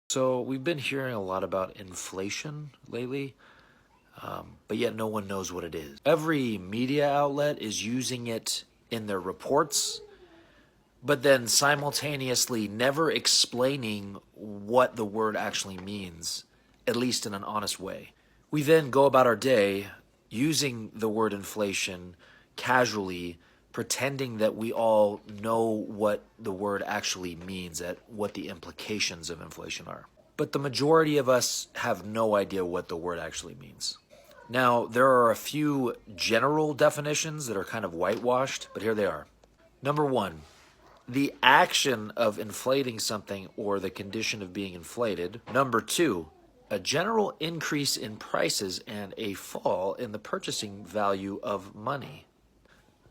So we've been hearing a lot about inflation lately, but yet no one knows what it is. Every media outlet is using it in their reports, but then simultaneously never explaining what the word actually means, at least in an honest way. We then go about our day using the word inflation casually, pretending that we all know what the word actually means, at what the implications of inflation are. But the majority of us have no idea what the word actually means. Now, there are a few general definitions that are kind of whitewashed, but here they are. Number one, the action of inflating something or the condition of being inflated. Number two, a general increase in prices and a fall in the purchasing value of money.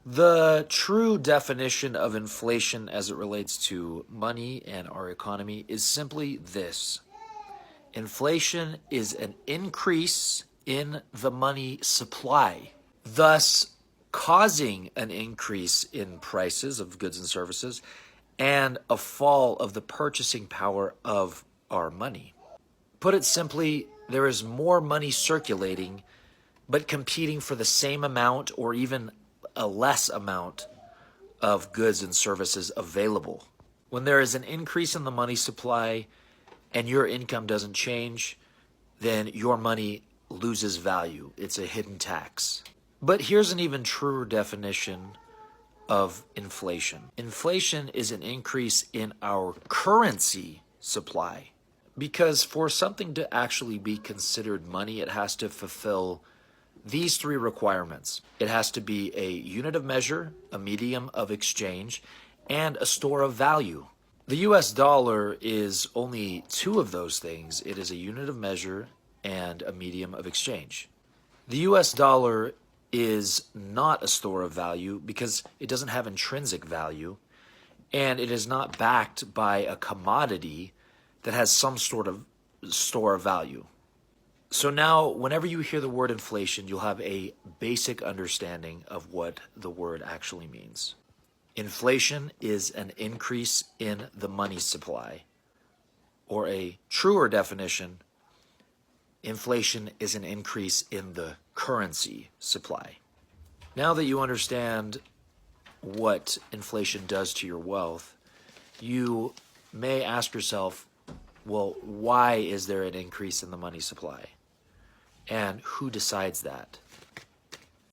The true definition of inflation as it relates to money and our economy is simply this. Inflation is an increase in the money supply, thus causing an increase in prices of goods and services and a fall of the purchasing power of our money. Put it simply, there is more money circulating, but competing for the same amount or even a less amount of goods and services available. When there is an increase in the money supply and your income doesn't change, then your money loses value. It's a hidden tax. But here's an even truer definition of inflation. Inflation is an increase in our currency supply. Because for something to actually be considered money, it has to fulfill these three requirements. It has to be a unit of measure, a medium of exchange, and a store of value. The US dollar is only two of those things. It is a unit of measure and a medium of exchange. The US dollar is not a store of value because it doesn't have intrinsic value, and it is not backed by a commodity that has some sort of store of value. So now, whenever you hear the word inflation, you'll have a basic understanding of what the word actually means. Inflation is an increase in the money supply, or a truer definition, inflation is an increase in the currency supply. Now that you understand what inflation does to your wealth, you may ask yourself, well, why is there an increase in the money supply? And who decides that?